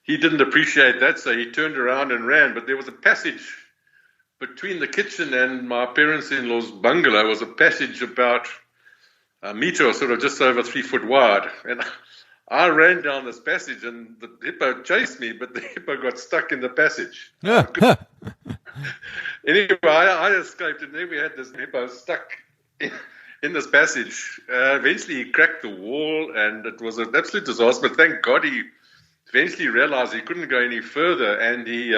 he didn't appreciate that, so he turned around and ran. But there was a passage between the kitchen and my parents-in-law's bungalow. Was a passage about a meter or sort of just over 3 foot wide. And I ran down this passage, and the hippo chased me, but the hippo got stuck in the passage. Anyway, I escaped, and then we had this hippo stuck in this passage. Eventually, he cracked the wall, and it was an absolute disaster. But thank God he eventually realized he couldn't go any further, and he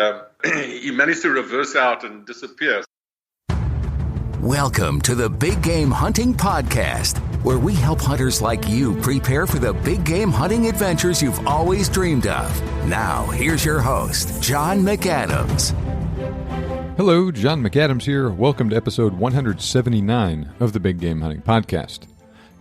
managed to reverse out and disappear. Welcome to the Big Game Hunting Podcast, where we help hunters like you prepare for the big game hunting adventures you've always dreamed of. Now, here's your host, John McAdams. Hello, John McAdams here. Welcome to episode 179 of the Big Game Hunting Podcast.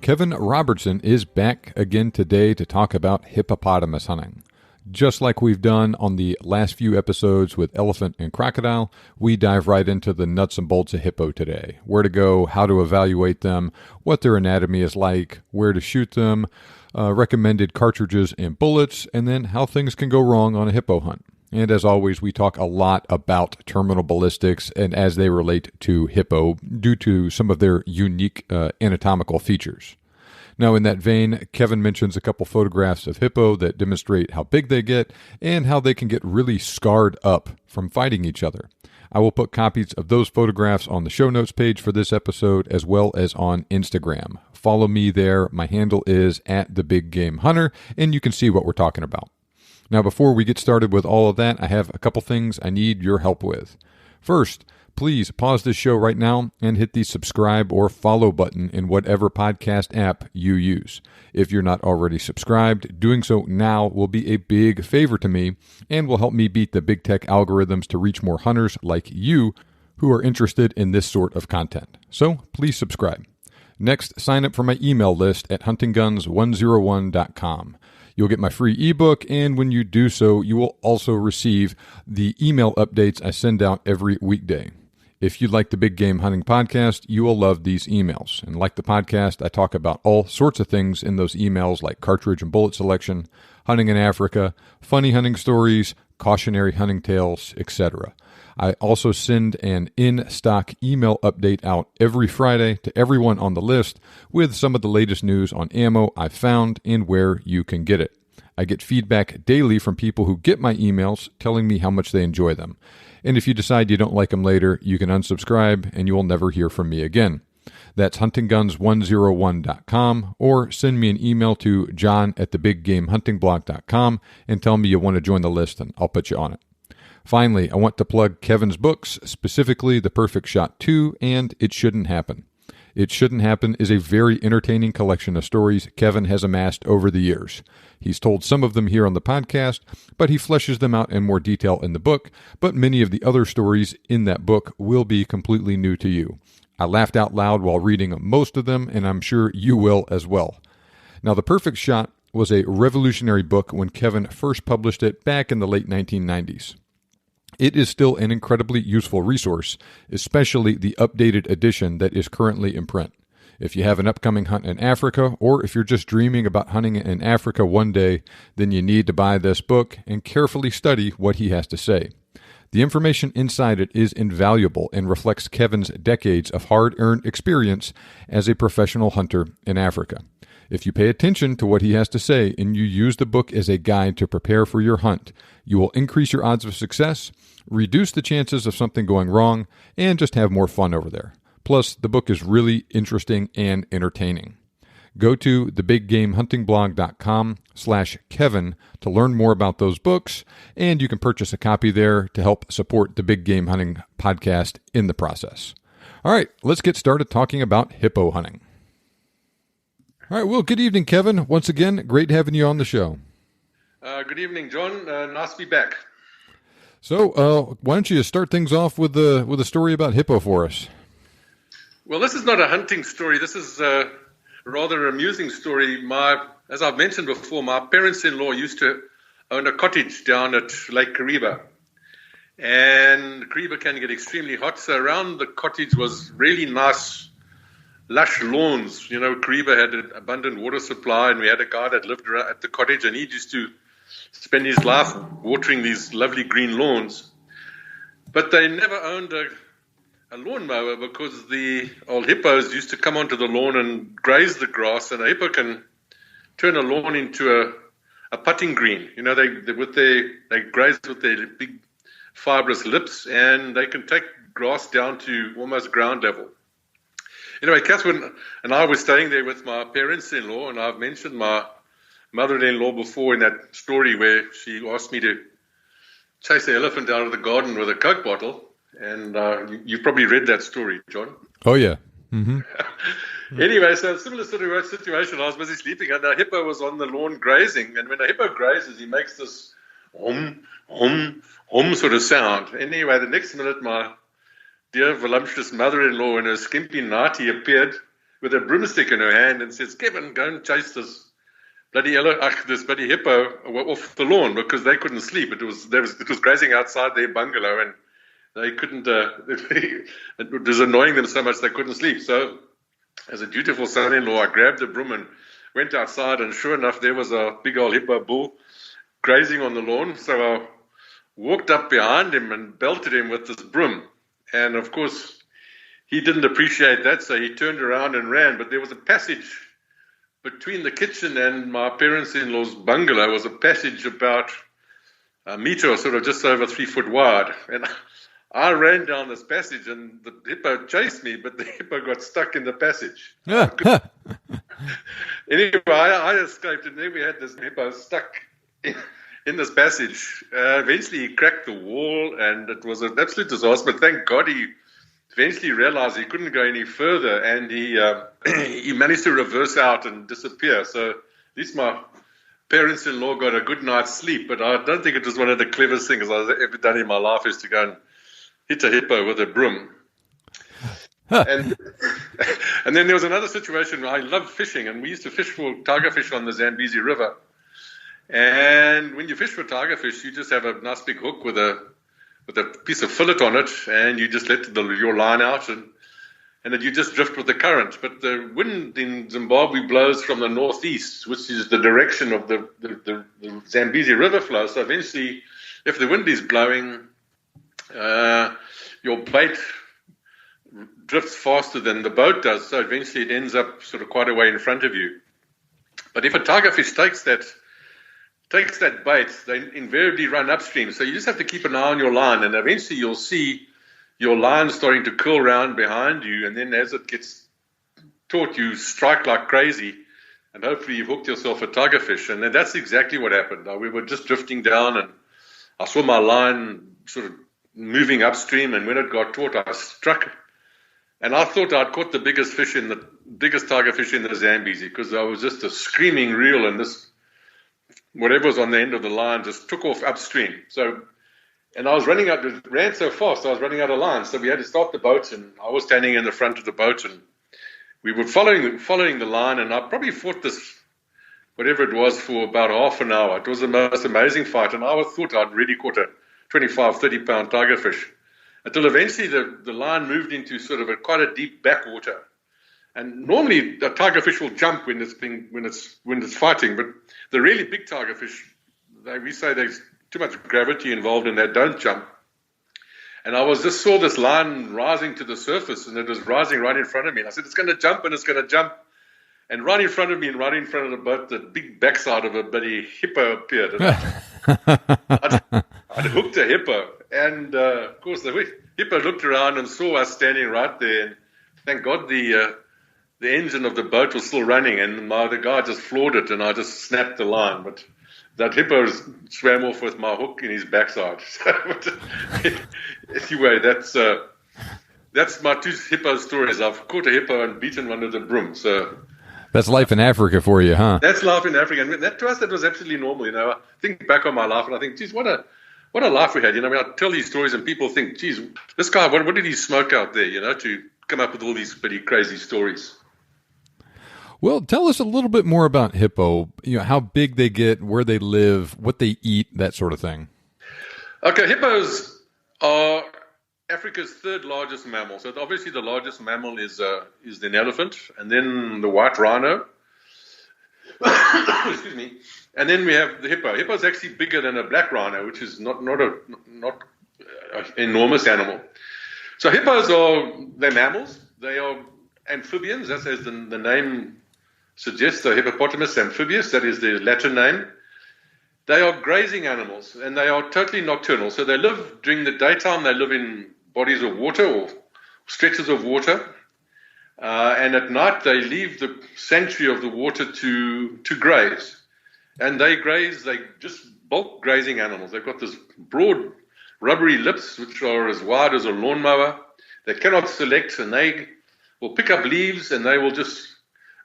Kevin Robertson is back again today to talk about hippopotamus hunting. Just like we've done on the last few episodes with elephant and crocodile, we dive right into the nuts and bolts of hippo today. Where to go, how to evaluate them, what their anatomy is like, where to shoot them, recommended cartridges and bullets, and then how things can go wrong on a hippo hunt. And as always, we talk a lot about terminal ballistics and as they relate to hippo due to some of their unique anatomical features. Now, in that vein, Kevin mentions a couple photographs of hippo that demonstrate how big they get and how they can get really scarred up from fighting each other. I will put copies of those photographs on the show notes page for this episode as well as on Instagram. Follow me there. My handle is @TheBigGameHunter, and you can see what we're talking about. Now, before we get started with all of that, I have a couple things I need your help with. First, please pause this show right now and hit the subscribe or follow button in whatever podcast app you use. If you're not already subscribed, doing so now will be a big favor to me and will help me beat the big tech algorithms to reach more hunters like you who are interested in this sort of content. So please subscribe. Next, sign up for my email list at huntingguns101.com. You'll get my free ebook, and when you do so, you will also receive the email updates I send out every weekday. If you like the Big Game Hunting Podcast, you will love these emails. And like the podcast, I talk about all sorts of things in those emails like cartridge and bullet selection, hunting in Africa, funny hunting stories, cautionary hunting tales, etc. I also send an in-stock email update out every Friday to everyone on the list with some of the latest news on ammo I've found and where you can get it. I get feedback daily from people who get my emails telling me how much they enjoy them. And if you decide you don't like them later, you can unsubscribe and you will never hear from me again. That's huntingguns101.com, or send me an email to john@thebiggamehuntingblog.com and tell me you want to join the list and I'll put you on it. Finally, I want to plug Kevin's books, specifically The Perfect Shot 2 and It Shouldn't Happen. It Shouldn't Happen is a very entertaining collection of stories Kevin has amassed over the years. He's told some of them here on the podcast, but he fleshes them out in more detail in the book, but many of the other stories in that book will be completely new to you. I laughed out loud while reading most of them, and I'm sure you will as well. Now, The Perfect Shot was a revolutionary book when Kevin first published it back in the late 1990s. It is still an incredibly useful resource, especially the updated edition that is currently in print. If you have an upcoming hunt in Africa, or if you're just dreaming about hunting in Africa one day, then you need to buy this book and carefully study what he has to say. The information inside it is invaluable and reflects Kevin's decades of hard-earned experience as a professional hunter in Africa. If you pay attention to what he has to say and you use the book as a guide to prepare for your hunt, you will increase your odds of success, reduce the chances of something going wrong, and just have more fun over there. Plus, the book is really interesting and entertaining. Go to thebiggamehuntingblog.com/Kevin to learn more about those books, and you can purchase a copy there to help support the Big Game Hunting Podcast in the process. All right, let's get started talking about hippo hunting. All right, well, good evening, Kevin. Once again, great having you on the show. Good evening, John. Nice to be back. So, why don't you start things off with a story about hippo for us? Well, this is not a hunting story. This is a rather amusing story. As I've mentioned before, my parents-in-law used to own a cottage down at Lake Kariba. And Kariba can get extremely hot, so around the cottage was really nice, lush lawns. You know, Kariba had an abundant water supply, and we had a guy that lived at the cottage, and he used to spend his life watering these lovely green lawns. But they never owned a lawnmower because the old hippos used to come onto the lawn and graze the grass, and a hippo can turn a lawn into a putting green. You know, they graze with their big fibrous lips, and they can take grass down to almost ground level. Anyway, Catherine and I were staying there with my parents-in-law, and I've mentioned my mother-in-law before in that story where she asked me to chase the elephant out of the garden with a Coke bottle. And you've probably read that story, John. Oh, yeah. Mm-hmm. Anyway, so a similar sort of situation. I was busy sleeping, and a hippo was on the lawn grazing. And when a hippo grazes, he makes this hum, hum, hum sort of sound. Anyway, the next minute, my dear voluptuous mother-in-law in her skimpy nightie appeared with a broomstick in her hand and says, "Kevin, go and chase this bloody hippo off the lawn," because they couldn't sleep. It was grazing outside their bungalow, and they couldn't. It was annoying them so much they couldn't sleep. So, as a dutiful son-in-law, I grabbed the broom and went outside, and sure enough, there was a big old hippo bull grazing on the lawn. So I walked up behind him and belted him with this broom. And of course, he didn't appreciate that, so he turned around and ran. But there was a passage between the kitchen and my parents-in-law's bungalow. Was a passage about a meter or sort of just over 3 foot wide. And I ran down this passage, and the hippo chased me, but the hippo got stuck in the passage. Anyway, I escaped, and then we had this hippo stuck in this passage. Eventually, he cracked the wall, and it was an absolute disaster. But thank God he eventually realized he couldn't go any further, and he managed to reverse out and disappear. So at least my parents-in-law got a good night's sleep. But I don't think it was one of the cleverest things I've ever done in my life is to go and hit a hippo with a broom. And then there was another situation where I loved fishing, and we used to fish for tiger fish on the Zambezi River. And when you fish for tiger fish, you just have a nice big hook with a piece of fillet on it, and you just let your line out, and then you just drift with the current. But the wind in Zimbabwe blows from the northeast, which is the direction of the Zambezi River flow. So eventually, if the wind is blowing, your bait drifts faster than the boat does, so eventually it ends up sort of quite a way in front of you. But if a tiger fish takes that bait, they invariably run upstream. So you just have to keep an eye on your line, and eventually you'll see your line starting to curl round behind you, and then as it gets taut, you strike like crazy, and hopefully you've hooked yourself a tiger fish. And then that's exactly what happened. We were just drifting down, and I saw my line sort of moving upstream, and when it got taut, I struck, and I thought I'd caught the biggest tiger fish in the Zambezi, because I was just a screaming reel, and this whatever was on the end of the line just took off upstream. So, and I was running out, it ran so fast, I was running out of line, so we had to stop the boat, and I was standing in the front of the boat, and we were following the line, and I probably fought this, whatever it was, for about half an hour. It was the most amazing fight, and I thought I'd really caught a 25, 30-pound tiger fish, until eventually the line moved into sort of quite a deep backwater. And normally a tiger fish will jump when it's fighting, but the really big tiger fish, we say there's too much gravity involved and they don't jump. And I just saw this line rising to the surface, and it was rising right in front of me. And I said, it's going to jump, and it's going to jump. And right in front of me and right in front of the boat, the big backside of a bloody hippo appeared. And I'd hooked a hippo. And, of course, the hippo looked around and saw us standing right there. And thank God the engine of the boat was still running, and the guy just floored it, and I just snapped the line. But that hippo swam off with my hook in his backside. Anyway, that's my two hippo stories. I've caught a hippo and beaten one with a broom. So that's life in Africa for you, huh? That's life in Africa, and to us that was absolutely normal. You know, I think back on my life, and I think, geez, what a life we had. You know, I tell these stories, and people think, geez, this guy, what did he smoke out there? You know, to come up with all these pretty crazy stories. Well, tell us a little bit more about hippo, how big they get, where they live, what they eat, that sort of thing. Okay, hippos are Africa's third largest mammal. So obviously the largest mammal is an elephant, and then the white rhino. Excuse me. And then we have the hippo. Hippo is actually bigger than a black rhino, which is not an enormous animal. So hippos they're mammals. They are amphibians, as the name suggests. So hippopotamus amphibius, that is the Latin name. They are grazing animals, and they are totally nocturnal. So they live during the daytime. They live in bodies of water or stretches of water. And at night, they leave the sanctuary of the water to graze. And they graze, they just bulk grazing animals. They've got this broad, rubbery lips, which are as wide as a lawnmower. They cannot select, and they will pick up leaves, and they will just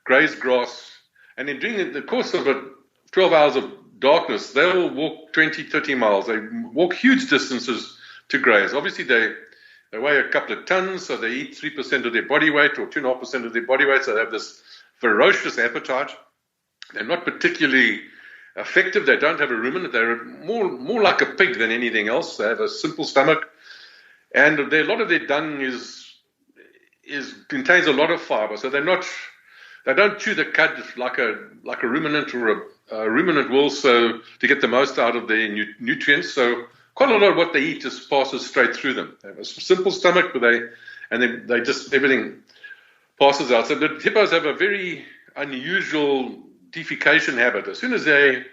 graze grass. And in during the course of 12 hours of darkness, they'll walk 20, 30 miles. They walk huge distances to graze. Obviously, they weigh a couple of tons, so they eat 3% of their body weight or 2.5% of their body weight, so they have this ferocious appetite. They're not particularly effective. They don't have a ruminant. They're more like a pig than anything else. They have a simple stomach, and a lot of their dung contains a lot of fiber. So they don't chew the cud like a ruminant or a ruminant will, so to get the most out of their nutrients. So quite a lot of what they eat just passes straight through them. They have a simple stomach, and then they just everything passes out. So the hippos have a very unusual defecation habit. As soon as they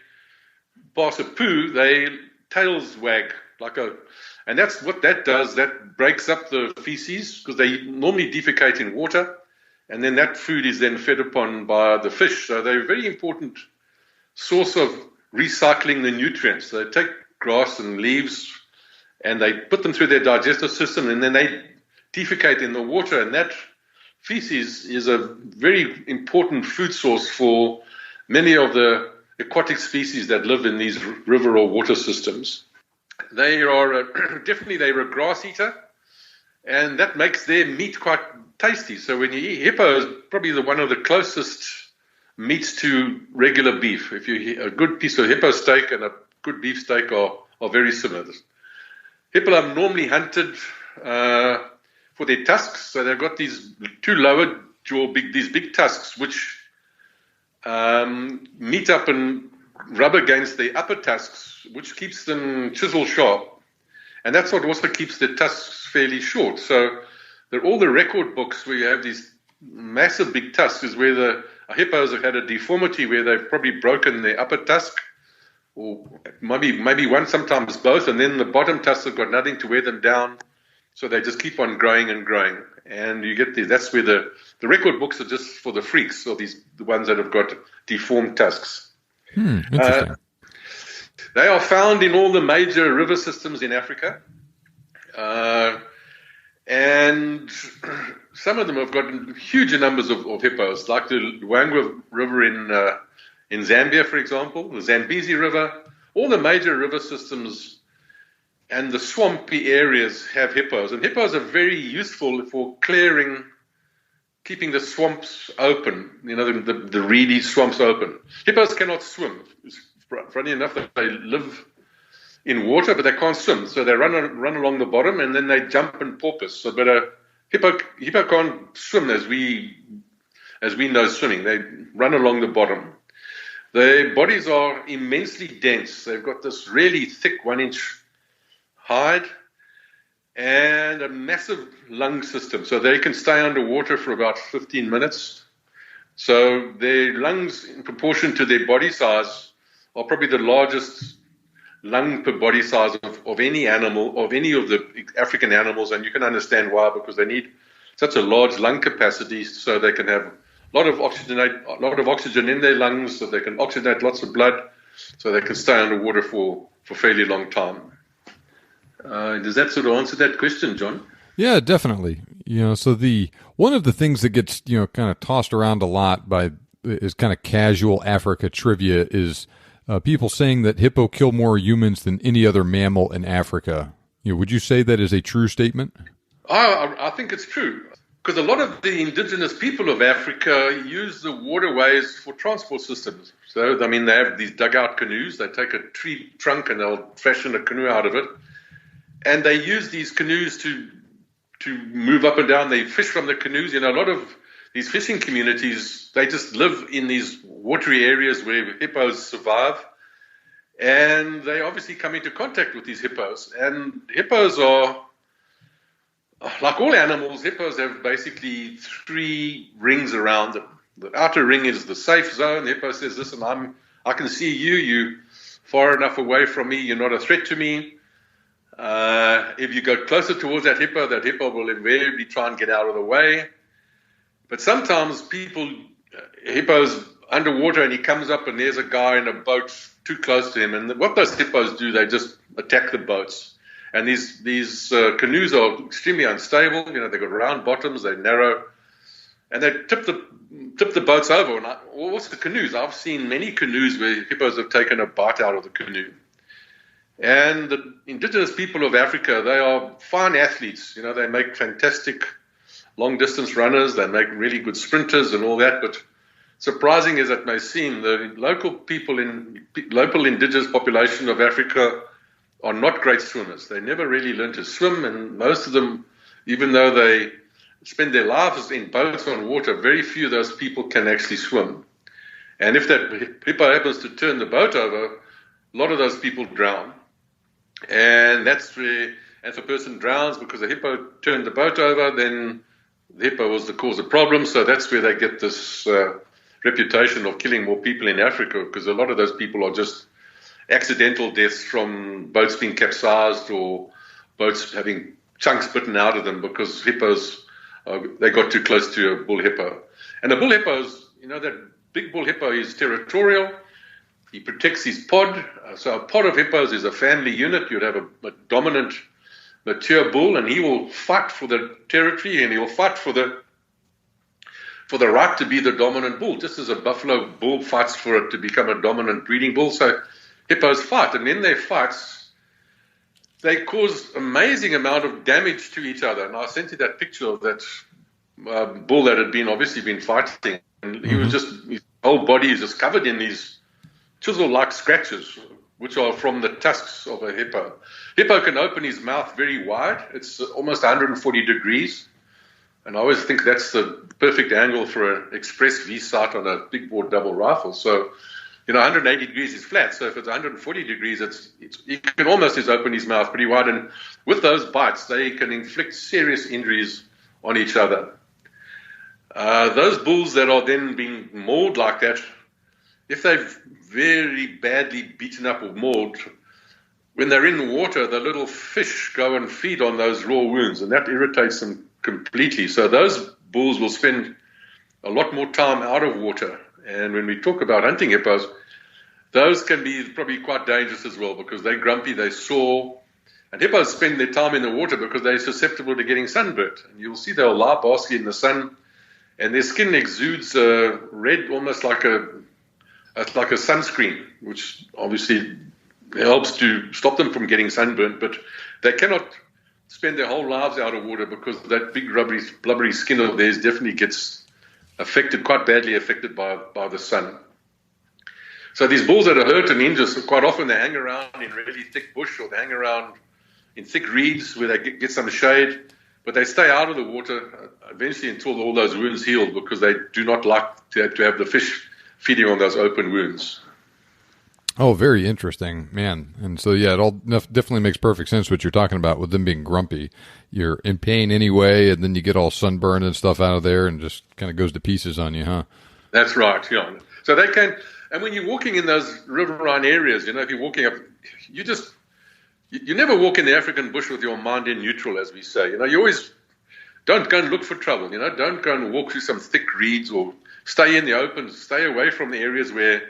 pass a poo, their tails wag and that's what that does. That breaks up the feces, because they normally defecate in water, and then that food is then fed upon by the fish. So they're a very important source of recycling the nutrients. So they take grass and leaves, and they put them through their digestive system, and then they defecate in the water, and that feces is a very important food source for many of the aquatic species that live in these river or water systems. They are they're a grass eater, and that makes their meat quite tasty. So when you eat hippo, is probably one of the closest meats to regular beef. If you a good piece of hippo steak and a good beef steak are very similar. Hippo are normally hunted for their tusks, so they've got these two lower jaw, these big tusks, which meet up and rub against the upper tusks, which keeps them chisel sharp. And that's what also keeps the tusks fairly short. So all the record books where you have these massive big tusks is where the hippos have had a deformity where they've probably broken their upper tusk, or maybe one, sometimes both, and then the bottom tusks have got nothing to wear them down. So they just keep on growing and growing. And you get that's where the record books are just for the freaks, or the ones that have got deformed tusks. Interesting. They are found in all the major river systems in Africa. And some of them have got huge numbers of hippos, like the Luangwa River in Zambia, for example, the Zambezi River. All the major river systems and the swampy areas have hippos. And hippos are very useful for keeping the swamps open, the reedy swamps open. Hippos cannot swim. It's funny enough that they live in water, but they can't swim. So they run along the bottom, and then they jump and porpoise. But a hippo can't swim as we know swimming. They run along the bottom. Their bodies are immensely dense. They've got this really thick 1-inch hide and a massive lung system. So they can stay underwater for about 15 minutes. So their lungs, in proportion to their body size, are probably the largest lung per body size of any animal, of any of the African animals. And you can understand why, because they need such a large lung capacity so they can have a lot of oxygen in their lungs, so they can oxygenate lots of blood, so they can stay underwater for a fairly long time. Does that sort of answer that question, John? Yeah, definitely. So one of the things that gets kind of tossed around a lot is kind of casual Africa trivia is people saying that hippo kill more humans than any other mammal in Africa. Would you say that is a true statement? I think it's true, because a lot of the indigenous people of Africa use the waterways for transport systems. So, they have these dugout canoes. They take a tree trunk and they'll fashion a canoe out of it. And they use these canoes to move up and down. They fish from the canoes. A lot of these fishing communities, they just live in these watery areas where hippos survive. And they obviously come into contact with these hippos. And hippos are, like all animals, hippos have basically 3 rings around them. The outer ring is the safe zone. The hippo says, listen, I can see you. You're far enough away from me. You're not a threat to me. If you go closer towards that hippo will invariably try and get out of the way. But sometimes hippos underwater, and he comes up and there's a guy in a boat too close to him. And what those hippos do, they just attack the boats. And these canoes are extremely unstable. They've got round bottoms, they're narrow. And they tip the boats over. And what's the canoes? I've seen many canoes where hippos have taken a bite out of the canoe. And the indigenous people of Africa, they are fine athletes. They make fantastic long-distance runners. They make really good sprinters and all that. But surprising as it may seem, the local indigenous population of Africa are not great swimmers. They never really learn to swim, and most of them, even though they spend their lives in boats on water, very few of those people can actually swim. And if that hippo happens to turn the boat over, a lot of those people drown. And that's where, if a person drowns because the hippo turned the boat over, then the hippo was the cause of problems. So that's where they get this reputation of killing more people in Africa, because a lot of those people are just accidental deaths from boats being capsized or boats having chunks bitten out of them because hippos, they got too close to a bull hippo. And the bull hippos, that big bull hippo is territorial. He protects his pod. So a pod of hippos is a family unit. You'd have a dominant, mature bull, and he will fight for the territory, and he will fight for the right to be the dominant bull, just as a buffalo bull fights for it to become a dominant breeding bull. So hippos fight, and in their fights, they cause amazing amount of damage to each other. And I sent you that picture of that bull that had obviously been fighting, and he was his whole body is just covered in these chisel-like scratches, which are from the tusks of a hippo. Hippo can open his mouth very wide. It's almost 140 degrees. And I always think that's the perfect angle for an express V-sight on a big bore double rifle. So, 180 degrees is flat. So if it's 140 degrees, he can almost just open his mouth pretty wide. And with those bites, they can inflict serious injuries on each other. Those bulls that are then being mauled like that, if they've very badly beaten up or mauled, when they're in the water, the little fish go and feed on those raw wounds, and that irritates them completely. So those bulls will spend a lot more time out of water. And when we talk about hunting hippos, those can be probably quite dangerous as well, because they're grumpy, they're sore. And hippos spend their time in the water because they're susceptible to getting sunburnt. And you'll see they'll lie basking in the sun, and their skin exudes red, almost like a sunscreen, which obviously helps to stop them from getting sunburnt. But they cannot spend their whole lives out of water because that big blubbery skin of theirs definitely gets quite badly affected by the sun. So these bulls that are hurt and injured, quite often they hang around in really thick bush, or they hang around in thick reeds where they get some shade, but they stay out of the water eventually until all those wounds heal, because they do not like to have the fish feeding on those open wounds. Oh, very interesting, man. And so, yeah, it all definitely makes perfect sense what you're talking about with them being grumpy. You're in pain anyway, and then you get all sunburned and stuff out of there, and just kind of goes to pieces on you, huh? That's right, yeah. So they can, and when you're walking in those riverine areas, if you're walking up, you never walk in the African bush with your mind in neutral, as we say. You always don't go and look for trouble. Don't go and walk through some thick reeds, or stay in the open. Stay away from the areas where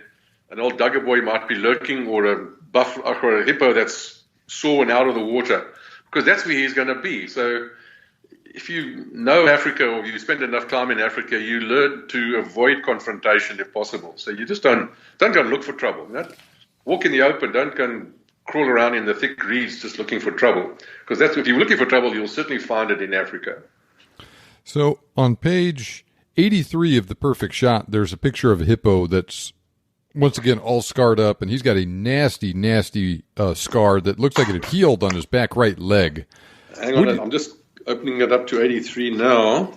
an old dugger boy might be lurking, or a hippo that's sore and out of the water, because that's where he's going to be. So if you know Africa, or you spend enough time in Africa, you learn to avoid confrontation if possible. So you just don't go and look for trouble. Walk in the open. Don't go and crawl around in the thick reeds just looking for trouble, because if you're looking for trouble, you'll certainly find it in Africa. So on page 83 of The Perfect Shot, there's a picture of a hippo that's once again all scarred up, and he's got a nasty, nasty scar that looks like it had healed on his back right leg. Hang on, I'm just opening it up to 83 now.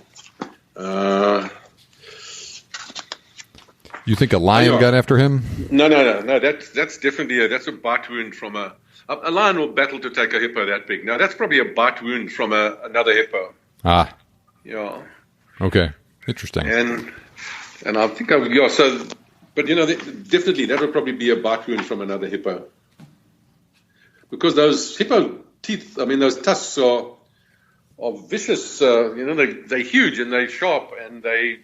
You think a lion got after him? No. That's definitely that's a bite wound from a lion will battle to take a hippo that big. No, that's probably a bite wound from another hippo. Ah. Yeah. Okay. Interesting. And I think so. But definitely that would probably be a bite wound from another hippo, because those hippo teeth, those tusks are vicious. They're huge and they're sharp, and a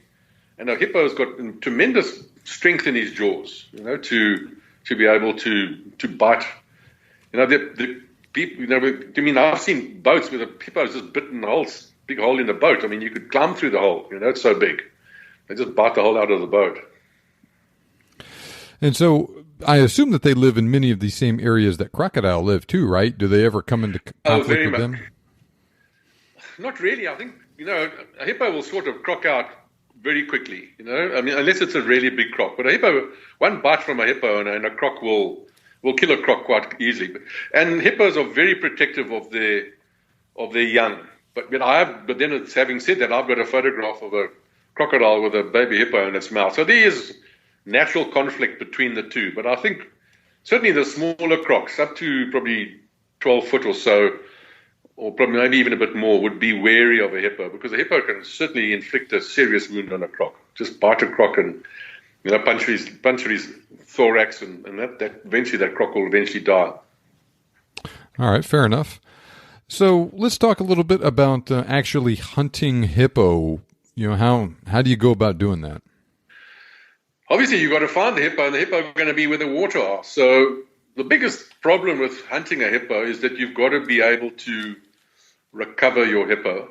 hippo's got tremendous strength in his jaws, to be able to bite. The people, I've seen boats where the hippo's just bitten holes, big hole in the boat. You could climb through the hole. It's so big. They just bite the hole out of the boat. And so I assume that they live in many of the same areas that crocodile live too, right? Do they ever come into conflict with them? Not really. I think, a hippo will sort of croc out very quickly, unless it's a really big croc. But one bite from a hippo and a croc will kill a croc quite easily. And hippos are very protective of their young. But then it's, having said that, I've got a photograph of a crocodile with a baby hippo in its mouth. So there is natural conflict between the two. But I think certainly the smaller crocs, up to probably 12 foot or so, or probably maybe even a bit more, would be wary of a hippo, because a hippo can certainly inflict a serious wound on a croc. Just bite a croc and puncture his thorax, and that eventually that croc will eventually die. All right, fair enough. So let's talk a little bit about actually hunting hippo. How do you go about doing that? Obviously, you've got to find the hippo, and the hippo is going to be where the water are. So the biggest problem with hunting a hippo is that you've got to be able to recover your hippo.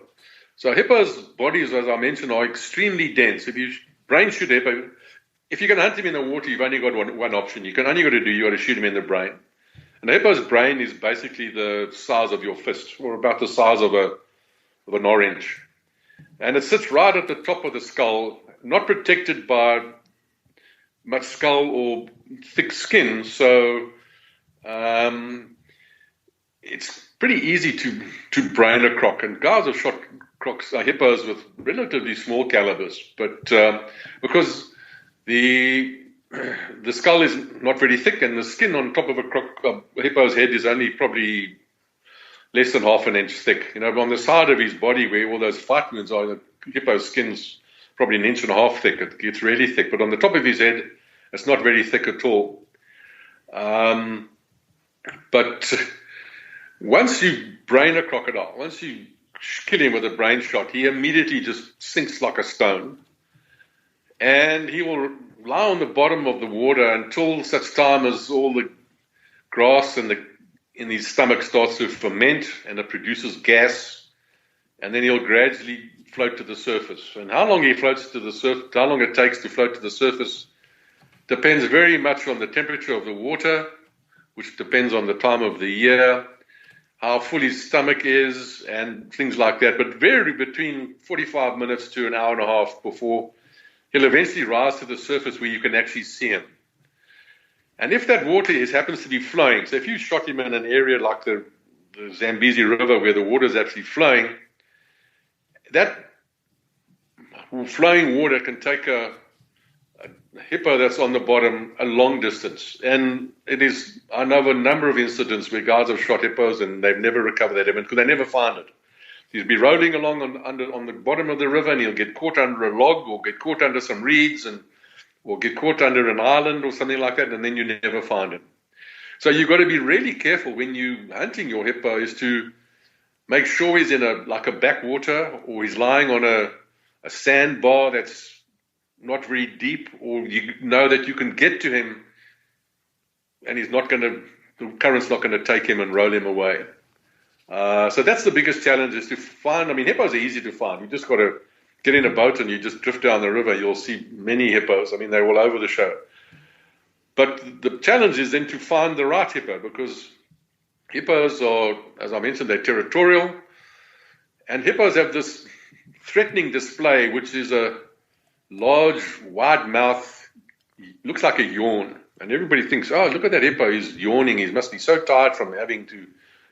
So hippos' bodies, as I mentioned, are extremely dense. If you brain shoot a hippo, if you're going to hunt him in the water, you've only got one option. You got to shoot him in the brain. And a hippo's brain is basically the size of your fist, or about the size of an orange. And it sits right at the top of the skull, not protected by much skull or thick skin. So it's pretty easy to brain a croc. And guys have shot hippos with relatively small calibers, but because the skull is not very thick, and the skin on top of a hippo's head is only probably less than half an inch thick. On the side of his body where all those fight wounds are, the hippo's skin's probably an inch and a half thick. It gets really thick, but on the top of his head, it's not very thick at all. But once you brain a crocodile, once you kill him with a brain shot, he immediately just sinks like a stone. And he will lie on the bottom of the water until such time as all the grass in his stomach starts to ferment and it produces gas. And then he'll gradually float to the surface. And how long he floats to the surface, how long it takes to float to the surface, depends very much on the temperature of the water, which depends on the time of the year, how full his stomach is, and things like that. But vary between 45 minutes to an hour and a half before he'll eventually rise to the surface where you can actually see him. And if that water happens to be flowing, so if you shot him in an area like the Zambezi River where the water is actually flowing, that flowing water can take a hippo that's on the bottom a long distance. And I know of a number of incidents where guys have shot hippos and they've never recovered that evidence because they never find it. He'll be rolling along on the bottom of the river, and he'll get caught under a log or get caught under some reeds or get caught under an island or something like that, and then you never find him. So you've got to be really careful when you're hunting your hippo, is to make sure he's in a backwater, or he's lying on a sandbar that's not very deep, or you know that you can get to him and the current's not going to take him and roll him away. So that's the biggest challenge, is to find. Hippos are easy to find. You just got to get in a boat and you just drift down the river. You'll see many hippos. They're all over the show. But the challenge is then to find the right hippo, because hippos are, as I mentioned, they're territorial. And hippos have this threatening display, which is a large, wide mouth, looks like a yawn. And everybody thinks, oh, look at that hippo, he's yawning. He must be so tired from having to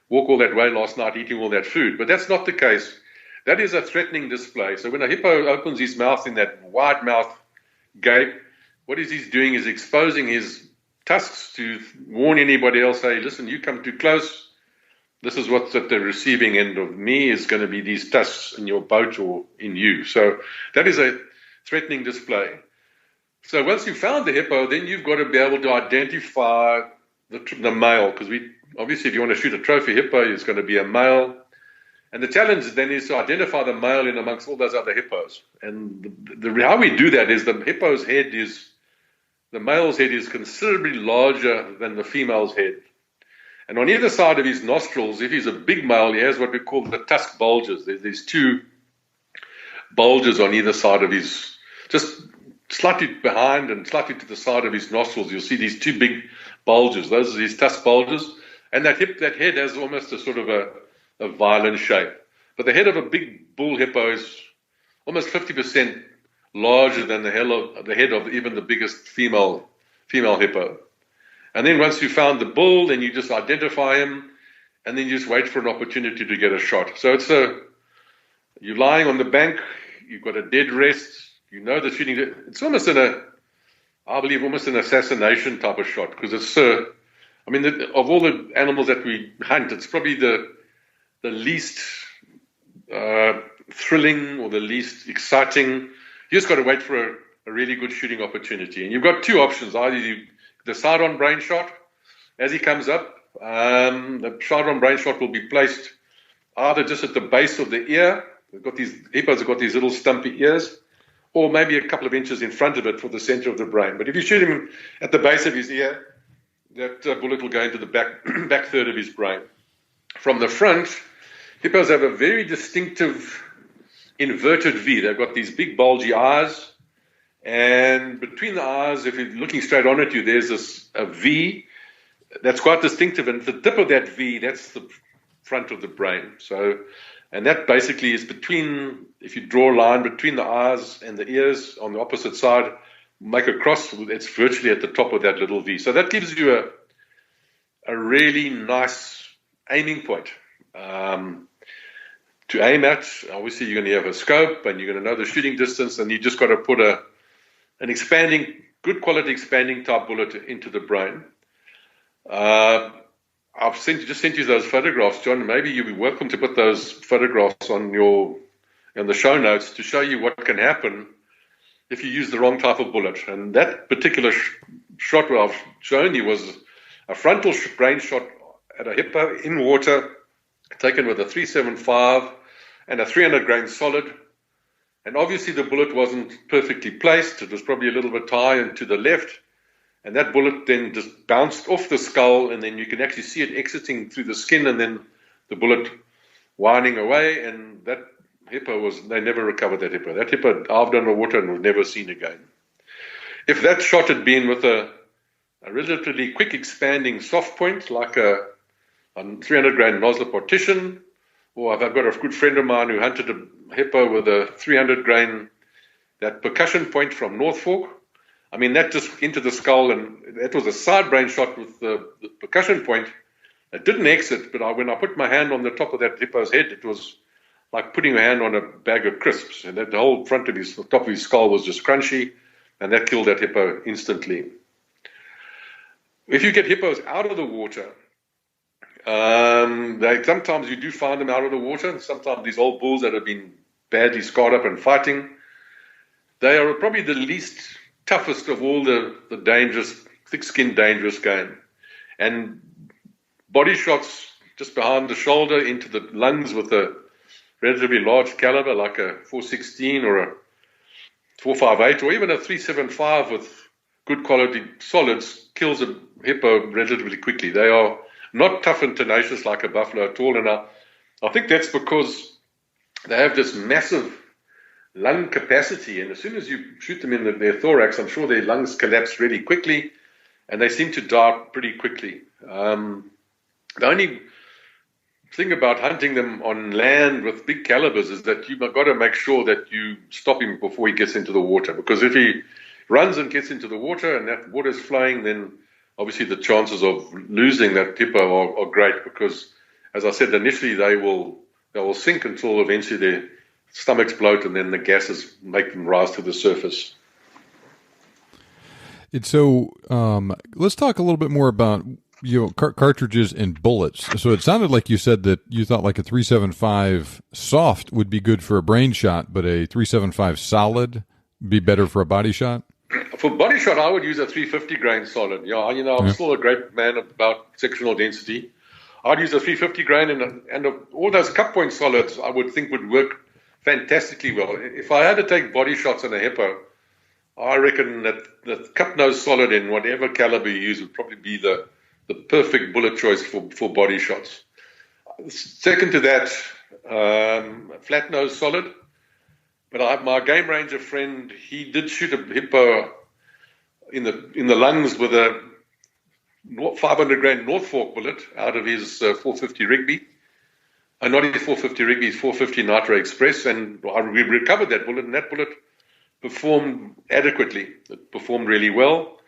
walk all that way last night, eating all that food. But that's not the case. That is a threatening display. So when a hippo opens his mouth in that wide mouth gape, what he's doing is exposing his tusks to warn anybody else, hey, listen, you come too close, this is what's at the receiving end of me is going to be these tusks in your boat or in you. So that is a threatening display. So once you've found the hippo, then you've got to be able to identify the male, because obviously if you want to shoot a trophy hippo, it's going to be a male. And the challenge then is to identify the male in amongst all those other hippos. And how we do that is the male's head is considerably larger than the female's head. And on either side of his nostrils, if he's a big male, he has what we call the tusk bulges. There's these two bulges on either side of his, just slightly behind and slightly to the side of his nostrils. You'll see these two big bulges. Those are his tusk bulges. And that head has almost a sort of a violin shape. But the head of a big bull hippo is almost 50% larger than the head of even the biggest female hippo. And then once you found the bull, then you just identify him, and then you just wait for an opportunity to get a shot. So you're lying on the bank, you've got a dead rest, you know the shooting. It's almost almost an assassination type of shot, because it's of all the animals that we hunt, it's probably the least thrilling or the least exciting. You just got to wait for a really good shooting opportunity. And you've got two options. Either the side-on brain shot, as he comes up, the side-on brain shot will be placed either just at the base of the ear. Hippos have got these little stumpy ears, or maybe a couple of inches in front of it for the center of the brain. But if you shoot him at the base of his ear, that bullet will go into the back third of his brain. From the front, hippos have a very distinctive inverted V. They've got these big bulgy eyes, and between the eyes, if you're looking straight on at you, there's a V that's quite distinctive, and the tip of that V, that's the front of the brain. And that basically is if you draw a line between the eyes and the ears on the opposite side, make a cross, it's virtually at the top of that little V. So that gives you a really nice aiming point to aim at. Obviously, you're going to have a scope, and you're going to know the shooting distance, and you just got to put an expanding, good quality expanding type bullet into the brain. I've just sent you those photographs, John. Maybe you'll be welcome to put those photographs on the show notes to show you what can happen if you use the wrong type of bullet. And that particular shot that I've shown you was a frontal brain shot at a hippo in water, taken with a .375 and a 300 grain solid. And obviously the bullet wasn't perfectly placed. It was probably a little bit high and to the left. And that bullet then just bounced off the skull, and then you can actually see it exiting through the skin, and then the bullet winding away. And that hippo they never recovered that hippo. That hippo dived underwater and was never seen again. If that shot had been with a relatively quick expanding soft point, like a 300 grain Nosler partition, or I've got a good friend of mine who hunted a hippo with a 300 grain, that percussion point from North Fork. I mean, that just into the skull, and that was a side brain shot with the percussion point. It didn't exit, but when I put my hand on the top of that hippo's head, it was like putting your hand on a bag of crisps, and the whole front of the top of his skull was just crunchy, and that killed that hippo instantly. If you get hippos out of the water, sometimes you do find them out of the water, and sometimes these old bulls that have been badly scarred up and fighting, they are probably the least toughest of all the dangerous, thick-skinned, dangerous game. And body shots just behind the shoulder into the lungs with a relatively large caliber, like a .416 or a .458, or even a .375 with good quality solids, kills a hippo relatively quickly. They are not tough and tenacious like a buffalo at all. And I think that's because they have this massive lung capacity, and as soon as you shoot them in their thorax, I'm sure their lungs collapse really quickly, and they seem to die pretty quickly. The only thing about hunting them on land with big calibers is that you've got to make sure that you stop him before he gets into the water, because if he runs and gets into the water and that water is flowing, then obviously the chances of losing that hippo are great, because, as I said initially, they will sink until eventually their stomachs bloat, and then the gases make them rise to the surface. Let's talk a little bit more about cartridges and bullets. So it sounded like you said that you thought like a 375 soft would be good for a brain shot, but a 375 solid be better for a body shot. For body shot, I would use a 350 grain solid. Yeah, I'm still a great man about sectional density. I'd use a 350 grain, and all those cup point solids I would think would work fantastically well. If I had to take body shots on a Hippo, I reckon that the cup nose solid in whatever caliber you use would probably be the perfect bullet choice for body shots. Second to that, flat nose solid. But my game ranger friend, he did shoot a Hippo in the lungs with a 500 grain North Fork bullet out of his 450 Rigby. Not his 450 Rigby, his 450 Nitro Express, and we recovered that bullet, and that bullet performed adequately. It performed really well.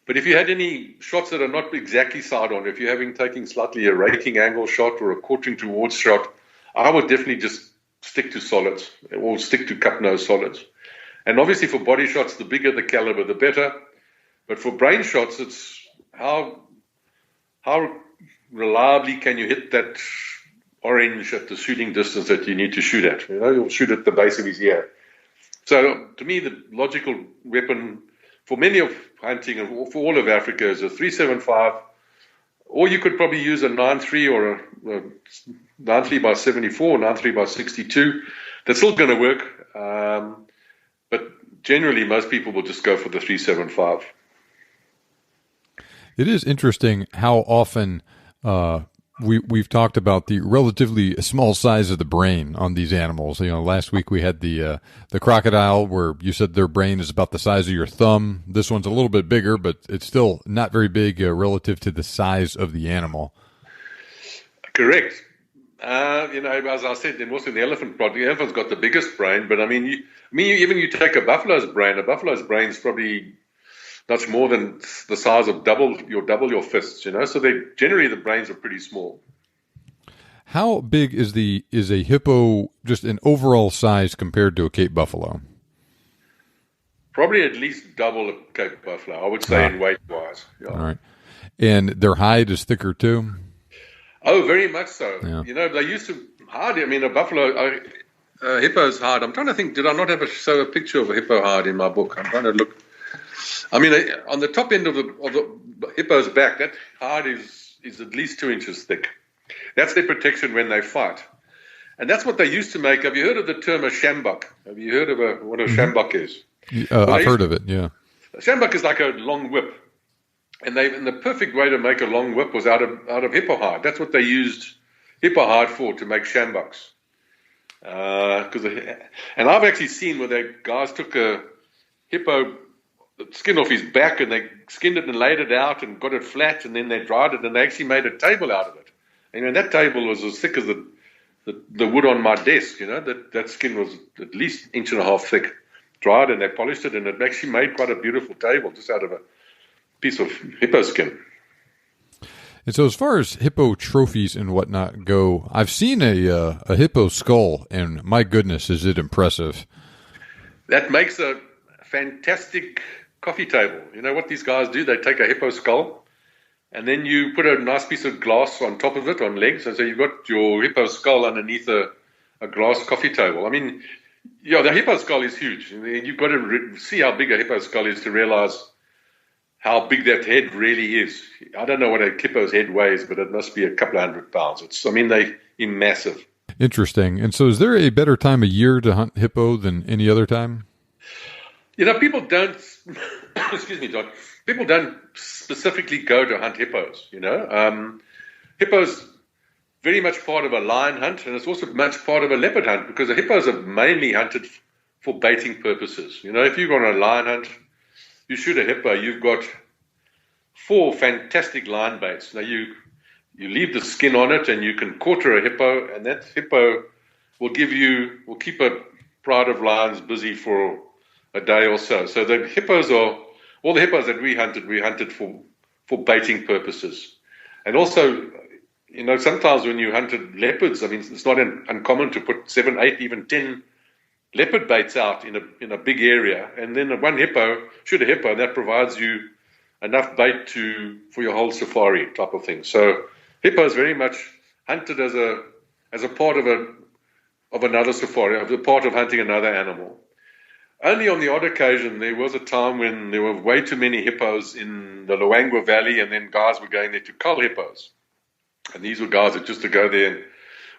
But if you had any shots that are not exactly side-on, if you're taking slightly a raking angle shot or a quartering towards shot, I would definitely just stick to solids or stick to cup nose solids. And obviously for body shots, the bigger the caliber, the better. But for brain shots, it's how reliably can you hit that orange at the shooting distance that you need to shoot at. You'll shoot at the base of his ear. So to me, the logical weapon for many of hunting and for all of Africa is a 375, or you could probably use a 9.3 or a 9.3 by 74, 9.3 by 62. That's still going to work. But generally, most people will just go for the 375. It is interesting how often we've talked about the relatively small size of the brain on these animals. Last week we had the crocodile, where you said their brain is about the size of your thumb. This one's a little bit bigger, but it's still not very big relative to the size of the animal. Correct. As I said, also in the elephant project, the elephant's got the biggest brain. But you take a buffalo's brain is probably not more than the size of double your fists, So generally the brains are pretty small. How big is a hippo, just in overall size, compared to a Cape buffalo? Probably at least double a Cape buffalo, I would say, in weight wise. Yeah. All right, and their hide is thicker too. Oh, very much so. Yeah. They used to hide. A buffalo, hippo's hide. I'm trying to think. Did I not show a picture of a hippo hide in my book? I'm trying to look. On the top end of the hippo's back, that hide is at least 2 inches thick. That's their protection when they fight. And that's what they used to make. Have you heard of the term a sjambok? Have you heard of what a sjambok is? I've heard of it, yeah. A sjambok is like a long whip. And the perfect way to make a long whip was out of hippo hide. That's what they used hippo hide for, to make shamboks. And I've actually seen where the guys took a hippo skin off his back, and they skinned it and laid it out and got it flat, and then they dried it, and they actually made a table out of it. And that table was as thick as the wood on my desk. That skin was at least 1.5 inches thick. Dried, and they polished it, and it actually made quite a beautiful table just out of a piece of hippo skin. And so as far as hippo trophies and whatnot go, I've seen a hippo skull, and my goodness, is it impressive. That makes a fantastic coffee table. What these guys do, they take a hippo skull, and then you put a nice piece of glass on top of it on legs, and so you've got your hippo skull underneath a glass coffee table. The hippo skull is huge. You've got to see how big a hippo skull is to realize how big that head really is. I don't know what a hippo's head weighs, but it must be a couple of 100 pounds. they're massive. Interesting. And so is there a better time of year to hunt hippo than any other time? People don't, excuse me, John, people don't specifically go to hunt hippos, Hippos very much part of a lion hunt, and it's also much part of a leopard hunt, because the hippos are mainly hunted for baiting purposes. If you go on a lion hunt, you shoot a hippo, you've got 4 fantastic lion baits. Now you leave the skin on it, and you can quarter a hippo, and that hippo will keep a pride of lions busy for a day or so. So the hippos all the hippos that we hunted for baiting purposes. And also, sometimes when you hunted leopards, it's not uncommon to put 7, 8, even 10 leopard baits out in a big area, and then shoot a hippo, and that provides you enough bait for your whole safari type of thing. So hippo is very much hunted as a part of another safari, of the part of hunting another animal. Only on the odd occasion, there was a time when there were way too many hippos in the Luangwa Valley, and then guys were going there to cull hippos. And these were guys that just to go there, and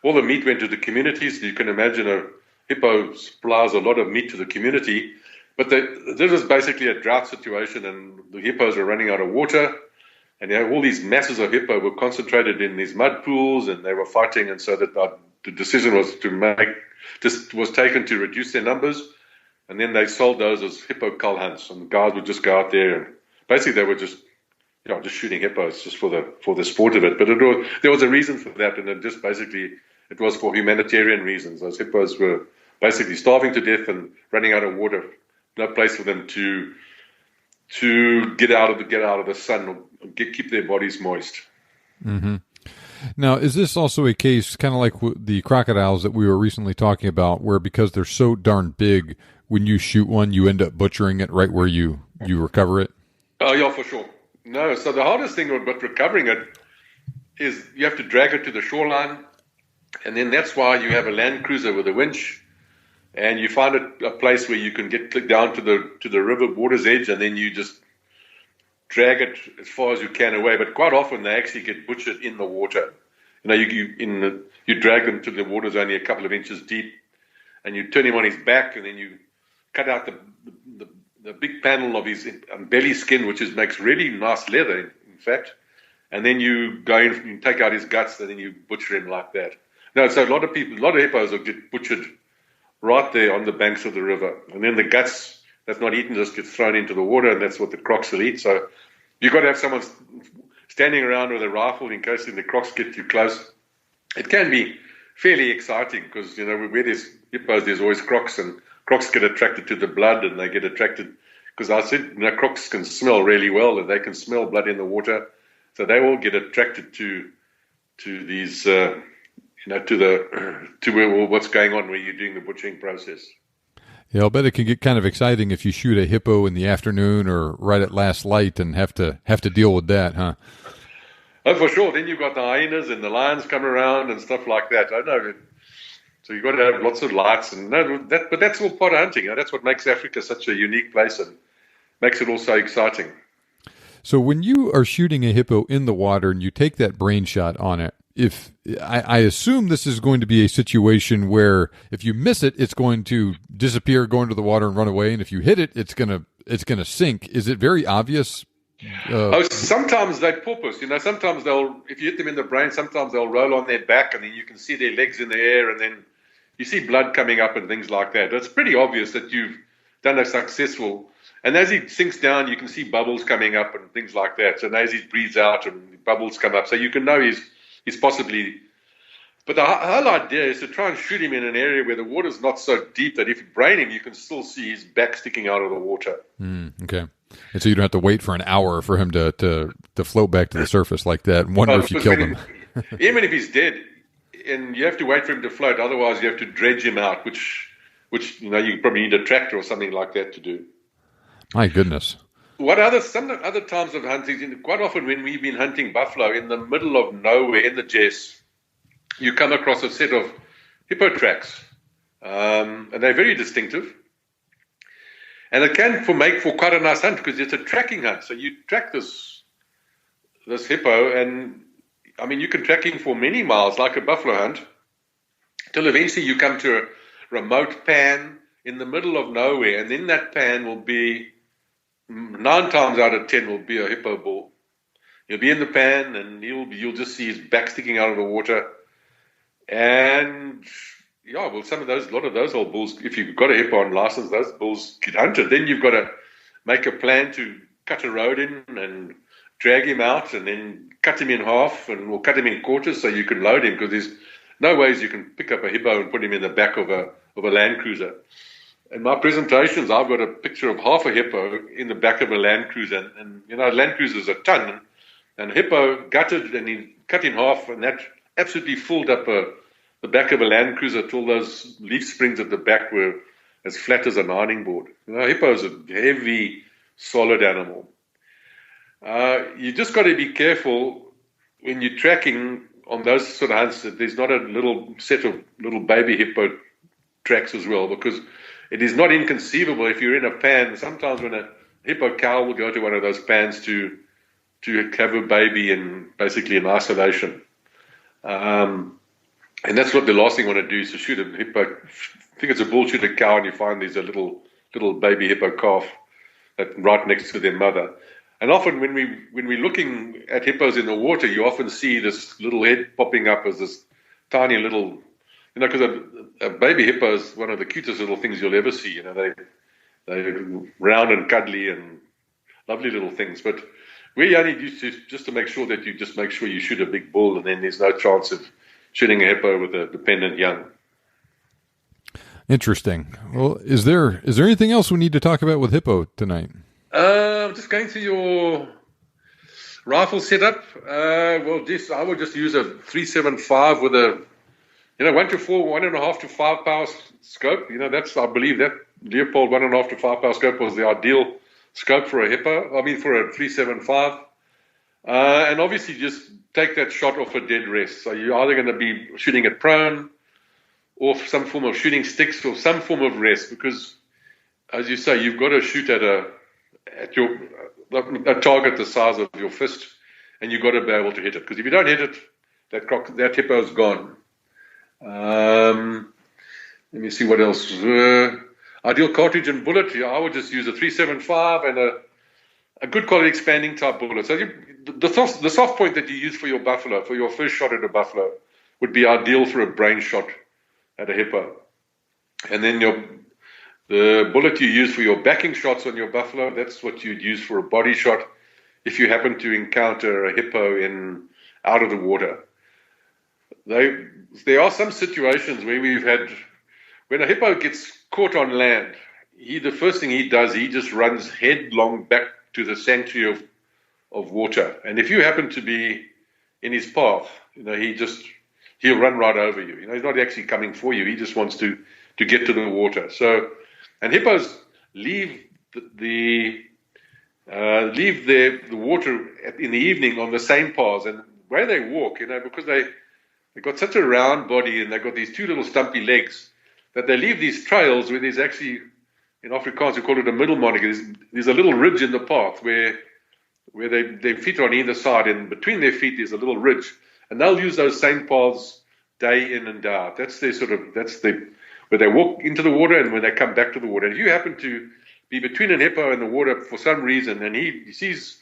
all the meat went to the community. So you can imagine a hippo supplies a lot of meat to the community. But this was basically a drought situation, and the hippos were running out of water. And all these masses of hippo were concentrated in these mud pools, and they were fighting. And so that the decision was taken to reduce their numbers. And then they sold those as hippo cull hunts, and guys would just go out there, and basically they were just shooting hippos just for the sport of it. But there was a reason for that, and it was for humanitarian reasons. Those hippos were basically starving to death and running out of water, no place for them to get out of the sun or keep their bodies moist. Mm-hmm. Now, is this also a case kind of like the crocodiles that we were recently talking about, where because they're so darn big, when you shoot one, you end up butchering it right where you recover it? Oh, yeah, for sure. No, so the hardest thing about recovering it is you have to drag it to the shoreline, and then that's why you have a land cruiser with a winch, and you find a place where you can get down to the river water's edge, and then you just drag it as far as you can away. But quite often they actually get butchered in the water. You drag them to the water's only a couple of inches deep, and you turn him on his back, and then you cut out the big panel of his belly skin, which makes really nice leather, in fact. And then you go in and take out his guts, and then you butcher him like that. No, so a lot of hippos will get butchered right there on the banks of the river. And then the guts that's not eaten just gets thrown into the water, and that's what the crocs will eat. So you've got to have someone standing around with a rifle in case the crocs get too close. It can be fairly exciting because, where there's hippos, there's always crocs, and crocs get attracted to the blood, and they get attracted because I said, crocs can smell really well, and they can smell blood in the water, so they all get attracted to these, to what's going on where you're doing the butchering process. Yeah, I'll bet it can get kind of exciting if you shoot a hippo in the afternoon or right at last light and have to deal with that, huh? Oh, for sure. Then you've got the hyenas and the lions come around and stuff like that. I know. So you've got to have lots of lights, but that's all part of hunting. That's what makes Africa such a unique place and makes it all so exciting. So when you are shooting a hippo in the water and you take that brain shot on it, I assume this is going to be a situation where if you miss it, it's going to disappear, go into the water and run away, and if you hit it, it's gonna sink. Is it very obvious? Sometimes they porpoise. Sometimes if you hit them in the brain, sometimes they'll roll on their back, and then you can see their legs in the air, and then you see blood coming up and things like that. It's pretty obvious that you've done a successful. And as he sinks down, you can see bubbles coming up and things like that. So as he breathes out, and bubbles come up, so you can know he's possibly. But the whole idea is to try and shoot him in an area where the water's not so deep that if you brain him, you can still see his back sticking out of the water. Okay. And so you don't have to wait for an hour for him to float back to the surface like that and wonder if you killed him. Even if he's dead, and you have to wait for him to float, otherwise you have to dredge him out, which you probably need a tractor or something like that to do. My goodness. Some other times of hunting, quite often when we've been hunting buffalo in the middle of nowhere in the Jess, you come across a set of hippo tracks, and they're very distinctive. And it can make for quite a nice hunt because it's a tracking hunt. So you track this hippo, and I mean you can track him for many miles like a buffalo hunt, till eventually you come to a remote pan in the middle of nowhere, and in that pan will be 9 times out of 10 will be a hippo bull. He'll be in the pan, and you'll just see his back sticking out of the water. And a lot of those old bulls, if you've got a hippo on license, those bulls get hunted. Then you've got to make a plan to cut a road in and drag him out, and then cut him in half, or cut him in quarters so you can load him, because there's no ways you can pick up a hippo and put him in the back of a Land Cruiser. In my presentations, I've got a picture of half a hippo in the back of a Land Cruiser, and Land Cruiser's a ton, and a hippo gutted and he cut in half, and that absolutely filled up the back of a Land Cruiser till those leaf springs at the back were as flat as an ironing board. Hippo is a heavy, solid animal. You just got to be careful when you're tracking on those sort of hunts that there's not a little set of little baby hippo tracks as well, because it is not inconceivable if you're in a pan. Sometimes when a hippo cow will go to one of those pans to have a baby in basically in isolation. And that's what the last thing you want to do is to shoot a hippo. I think it's a bull, shoot a cow, and you find there's a little baby hippo calf right next to their mother. And often when we're looking at hippos in the water, you often see this little head popping up as this tiny little, because a baby hippo is one of the cutest little things you'll ever see. They're round and cuddly and lovely little things. But we only used to just to make sure that you just make sure you shoot a big bull, and then there's no chance of shooting a hippo with a dependent young. Interesting. Well, is there anything else we need to talk about with hippo tonight? Just going through your rifle setup. I would just use a 375 with a 1 to 4, 1.5 to 5 power scope. I believe that Leopold 1.5 to 5 power scope was the ideal scope for a hippo. For a 375. And obviously just take that shot off a dead rest. So you're either going to be shooting it prone, or some form of shooting sticks, or some form of rest, because, as you say, you've got to shoot at a target the size of your fist, and you've got to be able to hit it. Because if you don't hit it, that hippo's gone. Let me see what else. Ideal cartridge and bullet. I would just use a 375 and a good quality expanding type bullet. So the soft point that you use for your buffalo, for your first shot at a buffalo, would be ideal for a brain shot at a hippo. And then the bullet you use for your backing shots on your buffalo, that's what you'd use for a body shot if you happen to encounter a hippo out of the water. There are some situations where when a hippo gets caught on land, the first thing he does, he just runs headlong back to the sanctuary of water. And if you happen to be in his path, he'll run right over you. He's not actually coming for you. He just wants to get to the water. And hippos leave the water in the evening on the same paths, and the way they walk, because they've got such a round body and they've got these two little stumpy legs, that they leave these trails where there's actually, in Afrikaans we call it a middelmanneke. There's a little ridge in the path where their feet are on either side, and between their feet there's a little ridge, and they'll use those same paths day in and day out. That's where they walk into the water and when they come back to the water. And if you happen to be between a hippo and the water for some reason, and he's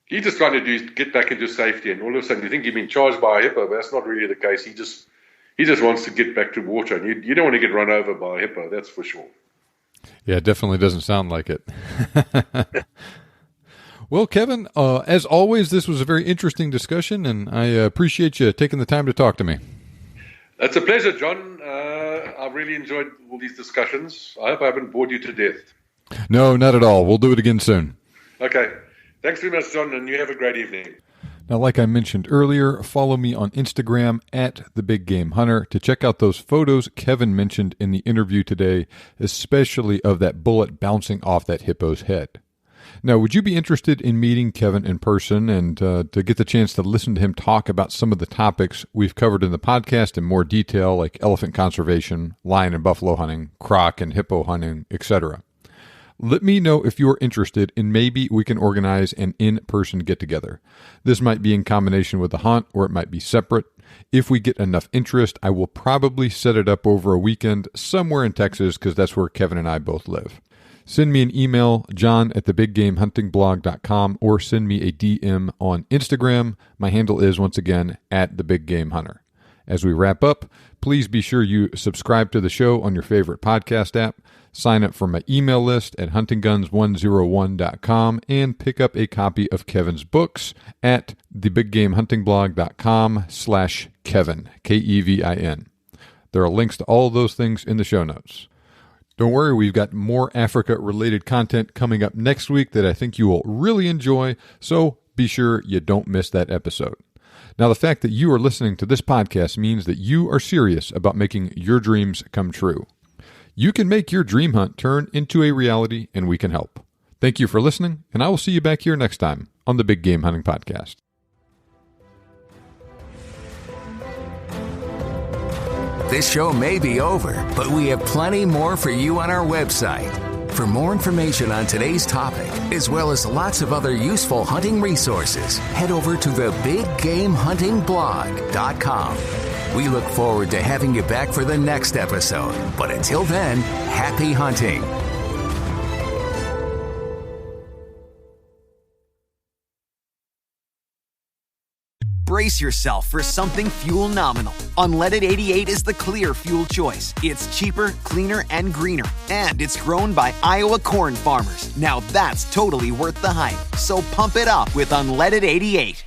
just trying to get back into safety, and all of a sudden you think you've been charged by a hippo, but that's not really the case. He just wants to get back to water, and you don't want to get run over by a hippo, that's for sure. Yeah, it definitely doesn't sound like it. Well, Kevin, as always, this was a very interesting discussion, and I appreciate you taking the time to talk to me. It's a pleasure, John. I've really enjoyed all these discussions. I hope I haven't bored you to death. No, not at all. We'll do it again soon. Okay. Thanks very much, John, and you have a great evening. Now, like I mentioned earlier, follow me on Instagram at The Big Game Hunter to check out those photos Kevin mentioned in the interview today, especially of that bullet bouncing off that hippo's head. Now, would you be interested in meeting Kevin in person and to get the chance to listen to him talk about some of the topics we've covered in the podcast in more detail, like elephant conservation, lion and buffalo hunting, croc and hippo hunting, etc.? Let me know if you're interested, and maybe we can organize an in-person get-together. This might be in combination with the hunt, or it might be separate. If we get enough interest, I will probably set it up over a weekend somewhere in Texas, because that's where Kevin and I both live. Send me an email, john@thebiggamehuntingblog.com, or send me a DM on Instagram. My handle is, once again, @thebiggamehunter. As we wrap up, please be sure you subscribe to the show on your favorite podcast app, sign up for my email list at huntingguns101.com, and pick up a copy of Kevin's books at thebiggamehuntingblog.com/Kevin, Kevin. There are links to all those things in the show notes. Don't worry, we've got more Africa-related content coming up next week that I think you will really enjoy, so be sure you don't miss that episode. Now, the fact that you are listening to this podcast means that you are serious about making your dreams come true. You can make your dream hunt turn into a reality, and we can help. Thank you for listening, and I will see you back here next time on the Big Game Hunting Podcast. This show may be over, but we have plenty more for you on our website. For more information on today's topic, as well as lots of other useful hunting resources, head over to the BigGameHuntingBlog.com. We look forward to having you back for the next episode. But until then, happy hunting. Brace yourself for something fuel nominal. Unleaded 88 is the clear fuel choice. It's cheaper, cleaner, and greener. And it's grown by Iowa corn farmers. Now that's totally worth the hype. So pump it up with Unleaded 88.